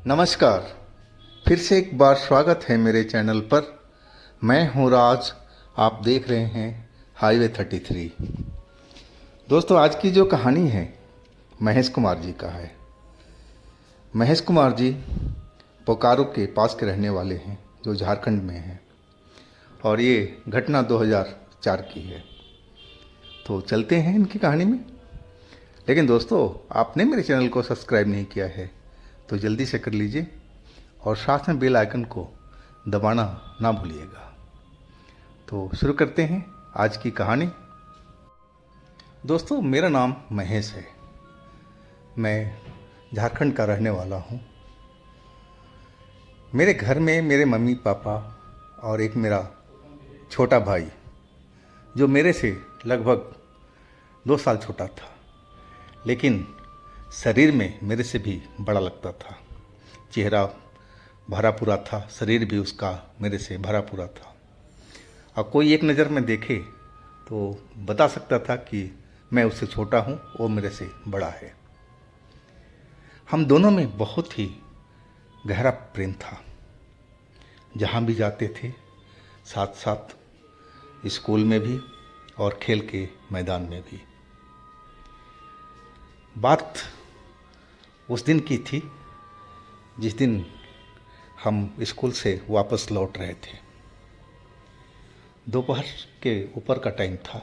नमस्कार। फिर से एक बार स्वागत है मेरे चैनल पर। मैं हूं राज, आप देख रहे हैं हाईवे 33। दोस्तों, आज की जो कहानी है महेश कुमार जी का है। महेश कुमार जी बोकारो के पास के रहने वाले हैं, जो झारखंड में है, और ये घटना 2004 की है। तो चलते हैं इनकी कहानी में। लेकिन दोस्तों, आपने मेरे चैनल को सब्सक्राइब नहीं किया है तो जल्दी से कर लीजिए और साथ में बेल आइकन को दबाना ना भूलिएगा। तो शुरू करते हैं आज की कहानी। दोस्तों, मेरा नाम महेश है। मैं झारखंड का रहने वाला हूँ। मेरे घर में मेरे मम्मी पापा और एक मेरा छोटा भाई, जो मेरे से लगभग 2 साल छोटा था, लेकिन शरीर में मेरे से भी बड़ा लगता था। चेहरा भरा पूरा था, शरीर भी उसका मेरे से भरा पूरा था। और कोई एक नज़र में देखे तो बता सकता था कि मैं उससे छोटा हूँ, वो मेरे से बड़ा है। हम दोनों में बहुत ही गहरा प्रेम था। जहाँ भी जाते थे साथ साथ, स्कूल में भी और खेल के मैदान में भी। बात उस दिन की थी जिस दिन हम स्कूल से वापस लौट रहे थे। दोपहर के ऊपर का टाइम था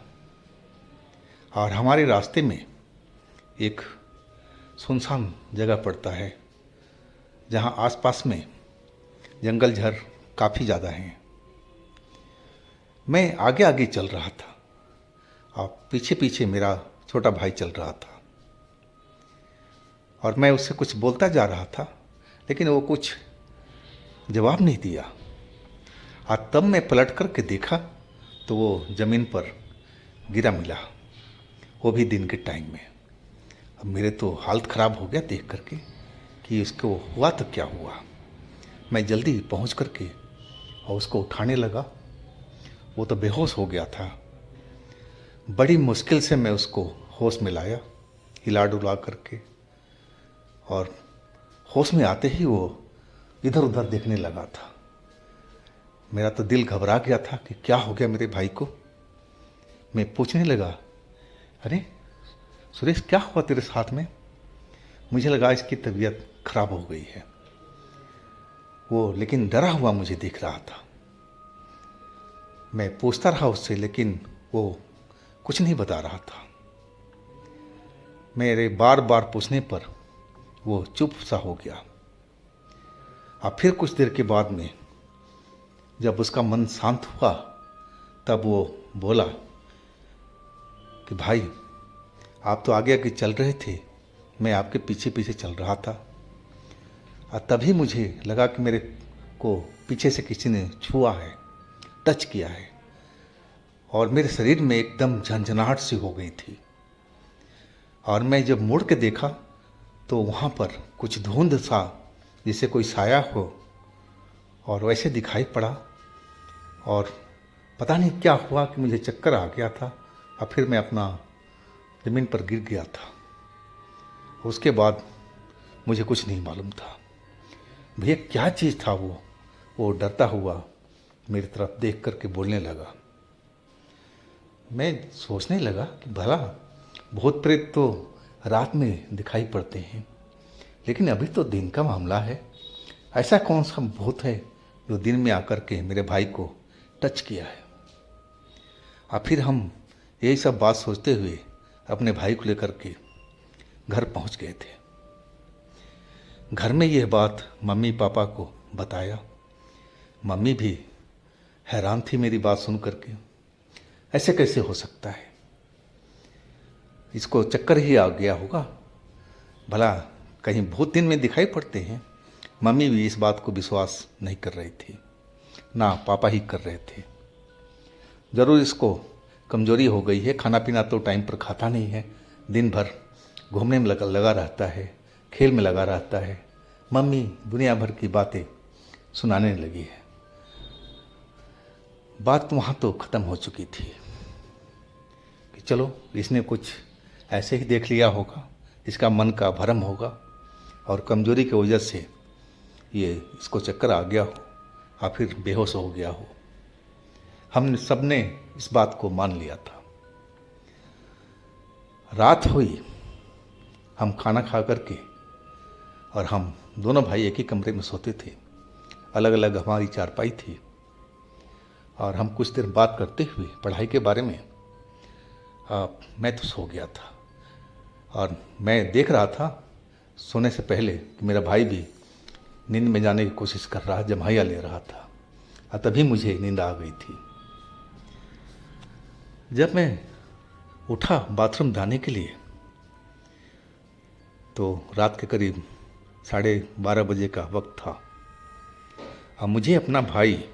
और हमारे रास्ते में एक सुनसान जगह पड़ता है, जहाँ आसपास में जंगल झाड़ काफ़ी ज़्यादा हैं। मैं आगे आगे चल रहा था और पीछे पीछे मेरा छोटा भाई चल रहा था, और मैं उससे कुछ बोलता जा रहा था, लेकिन वो कुछ जवाब नहीं दिया। और तब मैं पलट कर के देखा तो वो ज़मीन पर गिरा मिला, वो भी दिन के टाइम में। अब मेरे तो हालत ख़राब हो गया देख करके कि उसको हुआ तो क्या हुआ। मैं जल्दी पहुंच करके और उसको उठाने लगा। वो तो बेहोश हो गया था। बड़ी मुश्किल से मैं उसको होश में लाया, हिला डुला करके, और होश में आते ही वो इधर उधर देखने लगा था। मेरा तो दिल घबरा गया था कि क्या हो गया मेरे भाई को। मैं पूछने लगा, अरे सुरेश, क्या हुआ तेरे साथ में? मुझे लगा इसकी तबीयत खराब हो गई है। वो लेकिन डरा हुआ मुझे देख रहा था। मैं पूछता रहा उससे, लेकिन वो कुछ नहीं बता रहा था। मेरे बार बार पूछने पर वो चुप सा हो गया। और फिर कुछ देर के बाद में जब उसका मन शांत हुआ, तब वो बोला कि भाई, आप तो आगे आगे चल रहे थे, मैं आपके पीछे पीछे चल रहा था, और तभी मुझे लगा कि मेरे को पीछे से किसी ने छुआ है, टच किया है, और मेरे शरीर में एकदम झंझनाहट सी हो गई थी। और मैं जब मुड़ के देखा तो वहाँ पर कुछ धुंध सा, जैसे कोई साया हो, और वैसे दिखाई पड़ा। और पता नहीं क्या हुआ कि मुझे चक्कर आ गया था, और फिर मैं अपना ज़मीन पर गिर गया था। उसके बाद मुझे कुछ नहीं मालूम था भैया क्या चीज़ था वो डरता हुआ मेरी तरफ देख करके बोलने लगा। मैं सोचने लगा कि भला भूत प्रेत तो रात में दिखाई पड़ते हैं, लेकिन अभी तो दिन का मामला है। ऐसा कौन सा भूत है जो दिन में आकर के मेरे भाई को टच किया है? और फिर हम यही सब बात सोचते हुए अपने भाई को लेकर के घर पहुंच गए थे। घर में यह बात मम्मी पापा को बताया। मम्मी भी हैरान थी मेरी बात सुन करके। ऐसे कैसे हो सकता है, इसको चक्कर ही आ गया होगा, भला कहीं भूत दिन में दिखाई पड़ते हैं। मम्मी भी इस बात को विश्वास नहीं कर रही थी, ना पापा ही कर रहे थे। ज़रूर इसको कमजोरी हो गई है, खाना पीना तो टाइम पर खाता नहीं है, दिन भर घूमने में लगा रहता है, खेल में लगा रहता है। मम्मी दुनिया भर की बातें सुनाने लगी है। बात वहाँ तो ख़त्म हो चुकी थी कि चलो, इसने कुछ ऐसे ही देख लिया होगा, इसका मन का भ्रम होगा, और कमजोरी की वजह से ये इसको चक्कर आ गया हो या फिर बेहोश हो गया हो। हम सब ने इस बात को मान लिया था। रात हुई, हम खाना खा करके और हम दोनों भाई एक ही कमरे में सोते थे। अलग अलग हमारी चारपाई थी और हम कुछ देर बात करते हुए पढ़ाई के बारे में मैं तो सो गया था और मैं देख रहा था सोने से पहले कि मेरा भाई भी नींद में जाने की कोशिश कर रहा, जम्हाइया ले रहा था और तभी मुझे नींद आ गई थी। जब मैं उठा बाथरूम जाने के लिए तो रात के करीब 12:30 बजे का वक्त था। अब मुझे अपना भाई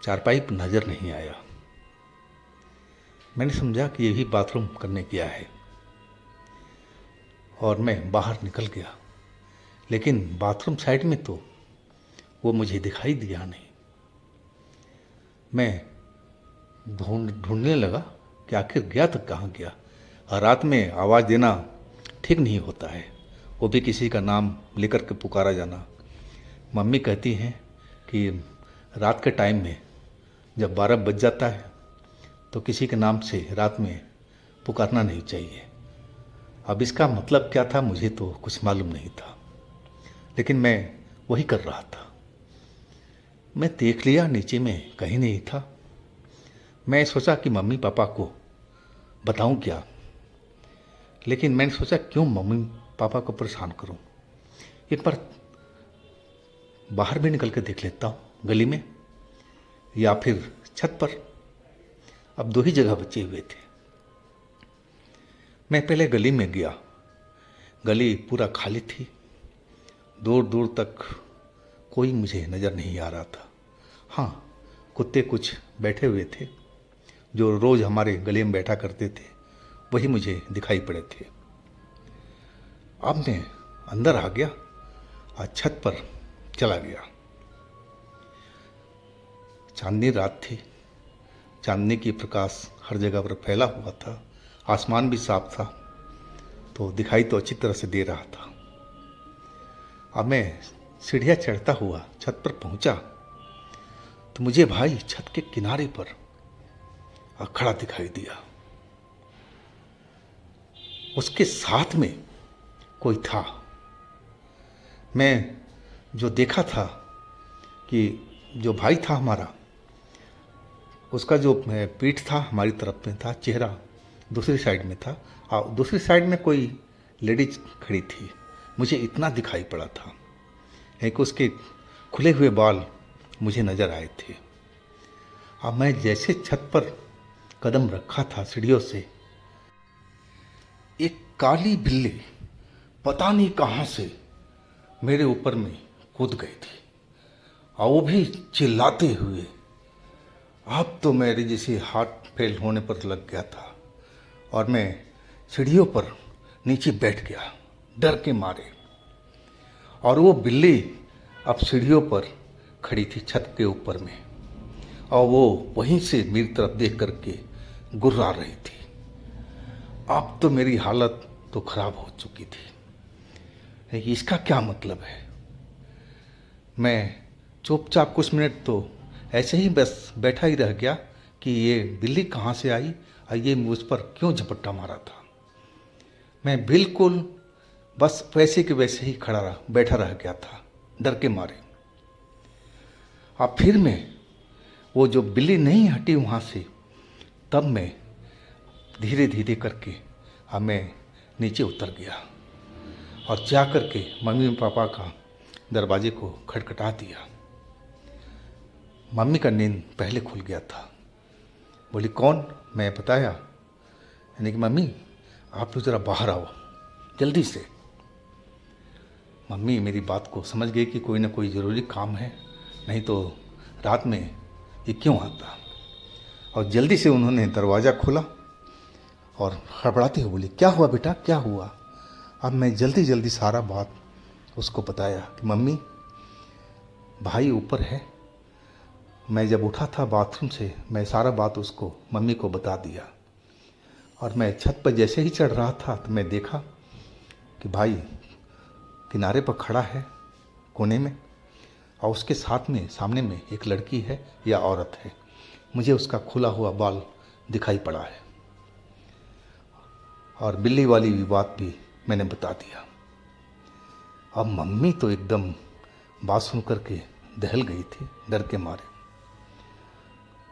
चारपाई पर नज़र नहीं आया। मैंने समझा कि यही बाथरूम करने गया है और मैं बाहर निकल गया, लेकिन बाथरूम साइड में तो वो मुझे दिखाई दिया नहीं। मैं ढूंढने लगा कि आखिर गया तो कहाँ गया। और रात में आवाज़ देना ठीक नहीं होता है, वो भी किसी का नाम लेकर के पुकारा जाना। मम्मी कहती हैं कि रात के टाइम में जब 12 बज जाता है तो किसी के नाम से रात में पुकारना नहीं चाहिए। अब इसका मतलब क्या था मुझे तो कुछ मालूम नहीं था, लेकिन मैं वही कर रहा था। मैं देख लिया, नीचे में कहीं नहीं था। मैं सोचा कि मम्मी पापा को बताऊं क्या, लेकिन मैंने सोचा क्यों मम्मी पापा को परेशान करूं। एक बार बाहर भी निकल के देख लेता हूँ, गली में या फिर छत पर। अब 2 ही जगह बचे हुए थे। मैं पहले गली में गया। गली पूरा खाली थी, दूर दूर तक कोई मुझे नज़र नहीं आ रहा था। हाँ, कुत्ते कुछ बैठे हुए थे जो रोज़ हमारे गली में बैठा करते थे, वही मुझे दिखाई पड़े थे। अब मैं अंदर आ गया और छत पर चला गया। चांदनी रात थी, चांदनी की प्रकाश हर जगह पर फैला हुआ था। आसमान भी साफ था, तो दिखाई तो अच्छी तरह से दे रहा था। अब मैं सीढ़ियाँ चढ़ता हुआ छत पर पहुंचा तो मुझे भाई छत के किनारे पर खड़ा दिखाई दिया। उसके साथ में कोई था। मैं जो देखा था कि जो भाई था हमारा, उसका जो पीठ था हमारी तरफ में था, चेहरा दूसरी साइड में था और दूसरी साइड में कोई लेडीज खड़ी थी। मुझे इतना दिखाई पड़ा था, एक उसके खुले हुए बाल मुझे नज़र आए थे। अब मैं जैसे छत पर कदम रखा था सीढ़ियों से, एक काली बिल्ली पता नहीं कहाँ से मेरे ऊपर में कूद गई थी और वो भी चिल्लाते हुए। अब तो मेरे जैसे हार्ट फेल होने पर लग गया था और मैं सीढ़ियों पर नीचे बैठ गया डर के मारे। और वो बिल्ली अब सीढ़ियों पर खड़ी थी छत के ऊपर में और वो वहीं से मेरी तरफ देख करके गुर्रा रही थी। अब तो मेरी हालत तो खराब हो चुकी थी। इसका क्या मतलब है? मैं चुपचाप कुछ मिनट तो ऐसे ही बस बैठा ही रह गया कि ये बिल्ली कहाँ से आई और ये मुझ पर क्यों झपट्टा मारा था। मैं बिल्कुल बस वैसे के वैसे ही बैठा रह गया था डर के मारे। अब फिर मैं वो जो बिल्ली नहीं हटी वहाँ से, तब मैं धीरे धीरे करके अब मैं नीचे उतर गया और जा कर के मम्मी पापा का दरवाजे को खटखटा दिया। मम्मी का नींद पहले खुल गया था। बोली कौन? मैं बताया, यानी कि मम्मी आप लोग ज़रा बाहर आओ जल्दी से। मम्मी मेरी बात को समझ गई कि कोई ना कोई ज़रूरी काम है, नहीं तो रात में ये क्यों आता। और जल्दी से उन्होंने दरवाज़ा खोला और हड़बड़ाते हुए बोली क्या हुआ बेटा, क्या हुआ? अब मैं जल्दी जल्दी सारा बात उसको बताया कि मम्मी भाई ऊपर है। मैं जब उठा था बाथरूम से, मैं सारा बात उसको मम्मी को बता दिया। और मैं छत पर जैसे ही चढ़ रहा था तो मैं देखा कि भाई किनारे पर खड़ा है, कोने में, और उसके साथ में सामने में एक लड़की है या औरत है। मुझे उसका खुला हुआ बाल दिखाई पड़ा है। और बिल्ली वाली भी बात भी मैंने बता दिया। अब मम्मी तो एकदम बात सुन कर के दहल गई थी डर के मारे।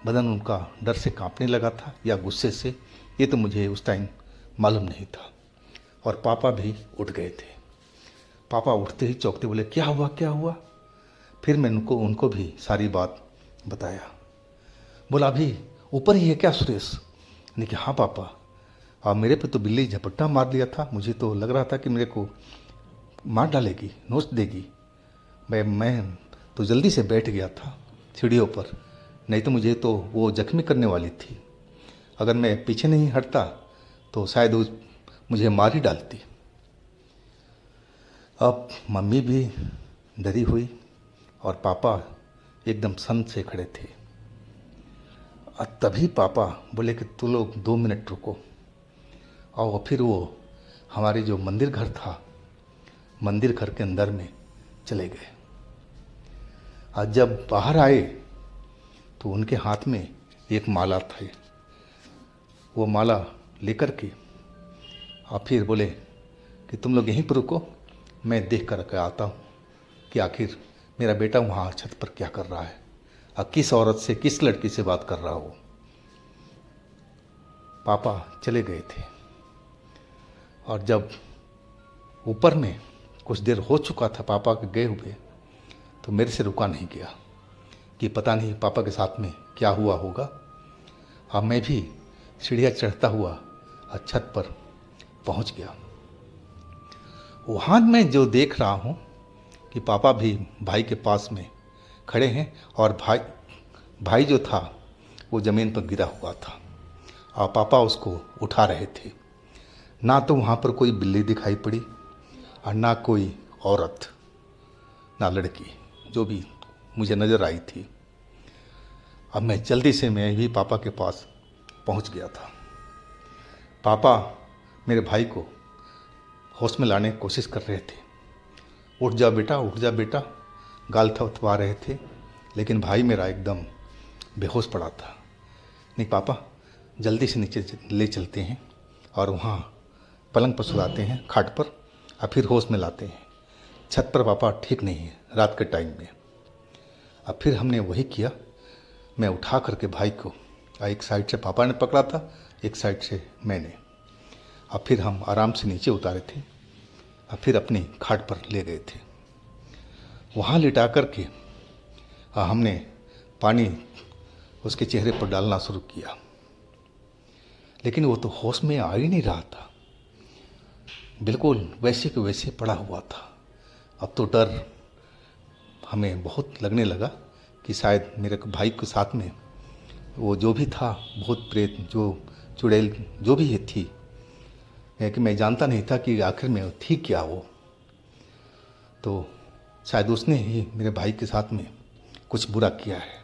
बदन उनका डर से कांपने लगा था या गुस्से से, ये तो मुझे उस टाइम मालूम नहीं था। और पापा भी उठ गए थे। पापा उठते ही चौंकते बोले, क्या हुआ क्या हुआ? फिर मैं उनको भी सारी बात बताया। बोला, अभी ऊपर ही है क्या सुरेश? ने कहा, हाँ पापा। और मेरे पे तो बिल्ली झपट्टा मार दिया था। मुझे तो लग रहा था कि मेरे को मार डालेगी, नोच देगी। मैं तो जल्दी से बैठ गया था सीढ़ियों पर, नहीं तो मुझे तो वो जख्मी करने वाली थी। अगर मैं पीछे नहीं हटता तो शायद वो मुझे मार ही डालती। अब मम्मी भी डरी हुई और पापा एकदम सन से खड़े थे। और तभी पापा बोले कि तू लोग 2 मिनट रुको। और फिर वो हमारे जो मंदिर घर था, मंदिर घर के अंदर में चले गए। और जब बाहर आए तो उनके हाथ में एक माला था। वो माला लेकर के और फिर बोले कि तुम लोग यहीं पर रुको, मैं देख कर आता हूँ कि आखिर मेरा बेटा वहाँ छत पर क्या कर रहा है और किस औरत से, किस लड़की से बात कर रहा हो। पापा चले गए थे। और जब ऊपर में कुछ देर हो चुका था पापा के गए हुए, तो मेरे से रुका नहीं गया कि पता नहीं पापा के साथ में क्या हुआ होगा। अब मैं भी सीढ़ियाँ चढ़ता हुआ छत पर पहुंच गया। वहाँ मैं जो देख रहा हूँ कि पापा भी भाई के पास में खड़े हैं और भाई जो था वो ज़मीन पर गिरा हुआ था और पापा उसको उठा रहे थे। ना तो वहाँ पर कोई बिल्ली दिखाई पड़ी और ना कोई औरत, ना लड़की जो भी मुझे नज़र आई थी। अब मैं जल्दी से मैं भी पापा के पास पहुँच गया था। पापा मेरे भाई को होश में लाने की कोशिश कर रहे थे। उठ जा बेटा, उठ जा बेटा, गाल थपथपा रहे थे। लेकिन भाई मेरा एकदम बेहोश पड़ा था। नहीं पापा, जल्दी से नीचे ले चलते हैं और वहाँ पलंग पर सुलाते हैं, खाट पर, और फिर होश में लाते हैं। छत पर पापा ठीक नहीं है रात के टाइम में। अब फिर हमने वही किया। मैं उठा करके भाई को एक साइड से पापा ने पकड़ा था, एक साइड से मैंने। अब फिर हम आराम से नीचे उतारे थे और फिर अपनी खाट पर ले गए थे। वहाँ लिटा करके हमने पानी उसके चेहरे पर डालना शुरू किया। लेकिन वो तो होश में आ ही नहीं रहा था, बिल्कुल वैसे के वैसे पड़ा हुआ था। अब तो डर हमें बहुत लगने लगा कि शायद मेरे भाई के साथ में वो जो भी था, भूत प्रेत, जो चुड़ैल जो भी थी, कि मैं जानता नहीं था कि आखिर में थी क्या वो। तो शायद उसने ही मेरे भाई के साथ में कुछ बुरा किया है।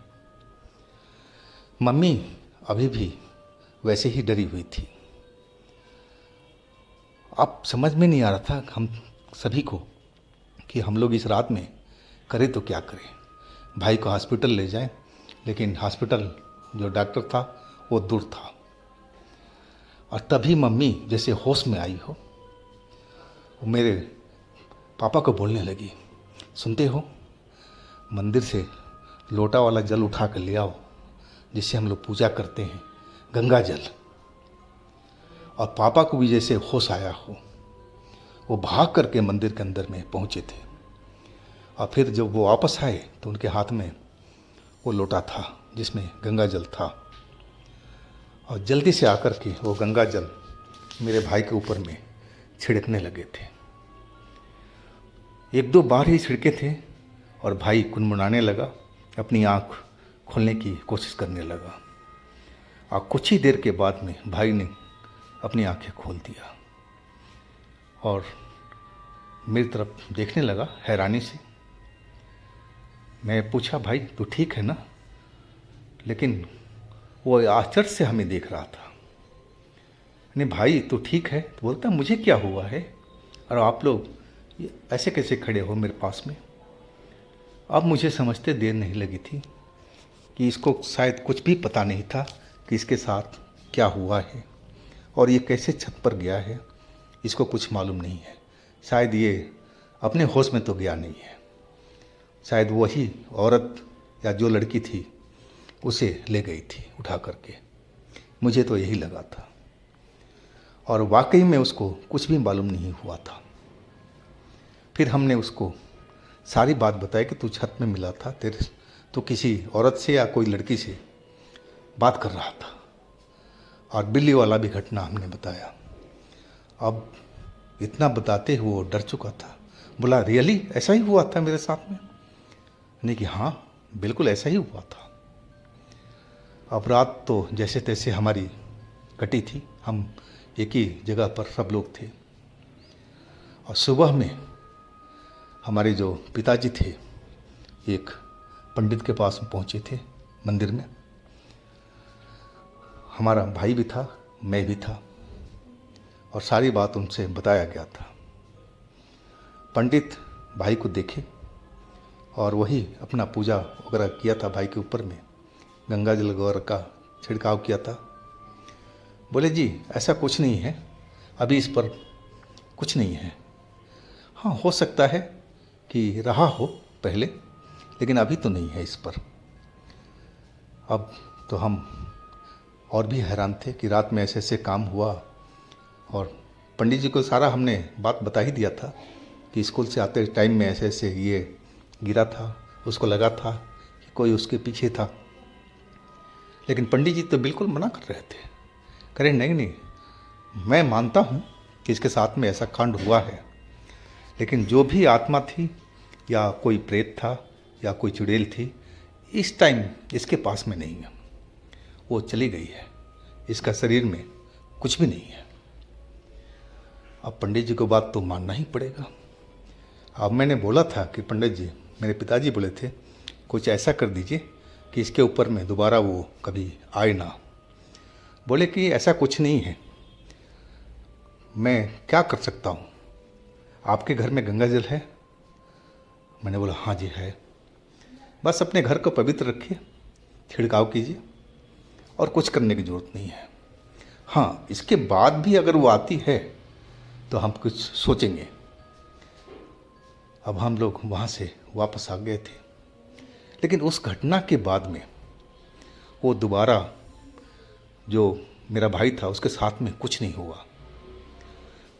मम्मी अभी भी वैसे ही डरी हुई थी। अब समझ में नहीं आ रहा था हम सभी को कि हम लोग इस रात में करें तो क्या करें। भाई को हॉस्पिटल ले जाएं, लेकिन हॉस्पिटल जो डॉक्टर था वो दूर था। और तभी मम्मी जैसे होश में आई हो, वो मेरे पापा को बोलने लगी, सुनते हो, मंदिर से लोटा वाला जल उठा कर ले आओ जिससे हम लोग पूजा करते हैं, गंगा जल। और पापा को भी जैसे होश आया हो, वो भाग करके मंदिर के अंदर में पहुँचे थे। और फिर जब वो वापस आए तो उनके हाथ में वो लोटा था जिसमें गंगा जल था। और जल्दी से आकर के वो गंगा जल मेरे भाई के ऊपर में छिड़कने लगे थे। 1-2 बार ही छिड़के थे और भाई कुनमुनाने लगा, अपनी आँख खोलने की कोशिश करने लगा। और कुछ ही देर के बाद में भाई ने अपनी आंखें खोल दिया और मेरी तरफ देखने लगा हैरानी से। मैं पूछा, भाई तू ठीक है ना? लेकिन वो आश्चर्य से हमें देख रहा था। नहीं भाई तू ठीक है? तो बोलता मुझे क्या हुआ है और आप लोग ऐसे कैसे खड़े हो मेरे पास में? अब मुझे समझते देर नहीं लगी थी कि इसको शायद कुछ भी पता नहीं था कि इसके साथ क्या हुआ है और ये कैसे छत पर गया है, इसको कुछ मालूम नहीं है। शायद ये अपने होश में तो गया नहीं है, शायद वही औरत या जो लड़की थी उसे ले गई थी उठा करके। मुझे तो यही लगा था और वाकई में उसको कुछ भी मालूम नहीं हुआ था। फिर हमने उसको सारी बात बताई कि तू छत में मिला था, तू किसी औरत से या कोई लड़की से बात कर रहा था, और बिल्ली वाला भी घटना हमने बताया। अब इतना बताते हुए वो डर चुका था। बोला, रियली ऐसा ही हुआ था मेरे साथ में? नहीं कि हाँ बिल्कुल ऐसा ही हुआ था। अब रात तो जैसे तैसे हमारी कटी थी, हम एक ही जगह पर सब लोग थे। और सुबह में हमारे जो पिताजी थे एक पंडित के पास पहुँचे थे मंदिर में। हमारा भाई भी था, मैं भी था, और सारी बात उनसे बताया गया था। पंडित भाई को देखे और वही अपना पूजा वगैरह किया था, भाई के ऊपर में गंगा जल वगैरह का छिड़काव किया था। बोले, जी ऐसा कुछ नहीं है, अभी इस पर कुछ नहीं है। हाँ हो सकता है कि रहा हो पहले, लेकिन अभी तो नहीं है इस पर। अब तो हम और भी हैरान थे कि रात में ऐसे ऐसे काम हुआ, और पंडित जी को सारा हमने बात बता ही दिया था कि स्कूल से आते टाइम में ऐसे ऐसे ये गिरा था, उसको लगा था कि कोई उसके पीछे था। लेकिन पंडित जी तो बिल्कुल मना कर रहे थे, कह रहे नहीं नहीं, मैं मानता हूँ कि इसके साथ में ऐसा कांड हुआ है, लेकिन जो भी आत्मा थी या कोई प्रेत था या कोई चुड़ैल थी, इस टाइम इसके पास में नहीं है, वो चली गई है, इसका शरीर में कुछ भी नहीं है। अब पंडित जी को बात तो मानना ही पड़ेगा। अब मैंने बोला था कि पंडित जी, मेरे पिताजी बोले थे, कुछ ऐसा कर दीजिए कि इसके ऊपर में दोबारा वो कभी आए ना। बोले कि ऐसा कुछ नहीं है, मैं क्या कर सकता हूँ, आपके घर में गंगा जल है? मैंने बोला हाँ जी है। बस अपने घर को पवित्र रखिए, छिड़काव कीजिए, और कुछ करने की ज़रूरत नहीं है। हाँ, इसके बाद भी अगर वो आती है तो हम कुछ सोचेंगे। अब हम लोग वहाँ से वापस आ गए थे, लेकिन उस घटना के बाद में वो दोबारा जो मेरा भाई था उसके साथ में कुछ नहीं हुआ,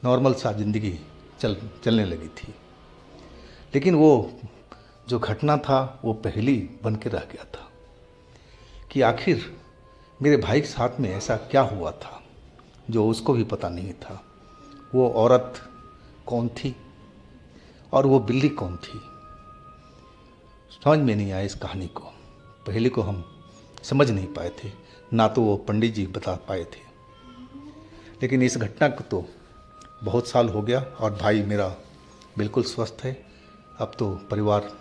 नॉर्मल सा ज़िंदगी चलने लगी थी। लेकिन वो जो घटना था वो पहली बन के रह गया था कि आखिर मेरे भाई के साथ में ऐसा क्या हुआ था जो उसको भी पता नहीं था। वो औरत कौन थी और वो बिल्ली कौन थी, समझ में नहीं आया इस कहानी को। पहले को हम समझ नहीं पाए थे, ना तो वो पंडित जी बता पाए थे। लेकिन इस घटना को तो बहुत साल हो गया और भाई मेरा बिल्कुल स्वस्थ है। अब तो परिवार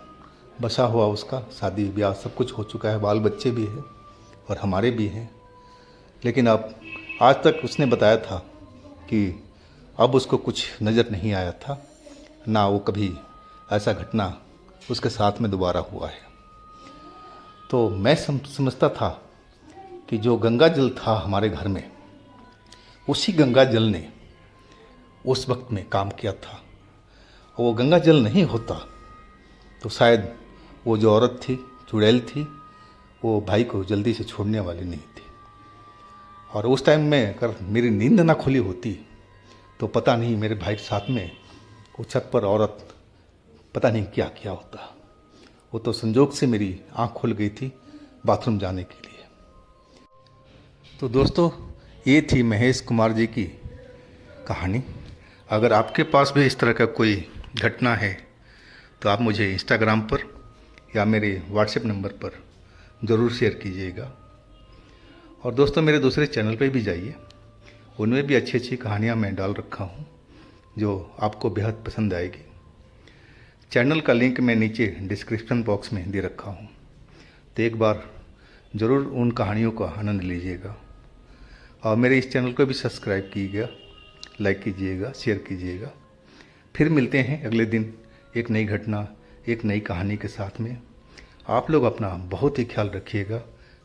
बसा हुआ, उसका शादी ब्याह सब कुछ हो चुका है, बाल बच्चे भी हैं और हमारे भी हैं। लेकिन अब आज तक उसने बताया था कि अब उसको कुछ नज़र नहीं आया था, ना वो कभी ऐसा घटना उसके साथ में दोबारा हुआ है। तो मैं समझता था कि जो गंगा जल था हमारे घर में, उसी गंगा जल ने उस वक्त में काम किया था। वो गंगा जल नहीं होता तो शायद वो जो औरत थी, चुड़ैल थी, वो भाई को जल्दी से छोड़ने वाली नहीं थी। और उस टाइम में अगर मेरी नींद ना खुली होती तो पता नहीं मेरे भाई के साथ में वो छत पर औरत पता नहीं क्या किया होता। वो तो संजोग से मेरी आँख खुल गई थी बाथरूम जाने के लिए। तो दोस्तों, ये थी महेश कुमार जी की कहानी। अगर आपके पास भी इस तरह का कोई घटना है तो आप मुझे इंस्टाग्राम पर या मेरे व्हाट्सएप नंबर पर ज़रूर शेयर कीजिएगा। और दोस्तों, मेरे दूसरे चैनल पे भी जाइए, उनमें भी अच्छी अच्छी कहानियाँ मैं डाल रखा हूँ जो आपको बेहद पसंद आएगी। चैनल का लिंक मैं नीचे डिस्क्रिप्शन बॉक्स में दे रखा हूँ, तो एक बार ज़रूर उन कहानियों का आनंद लीजिएगा। और मेरे इस चैनल को भी सब्सक्राइब कीजिएगा, लाइक कीजिएगा, शेयर कीजिएगा। फिर मिलते हैं अगले दिन एक नई घटना, एक नई कहानी के साथ में। आप लोग अपना बहुत ही ख्याल रखिएगा।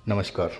नमस्कार।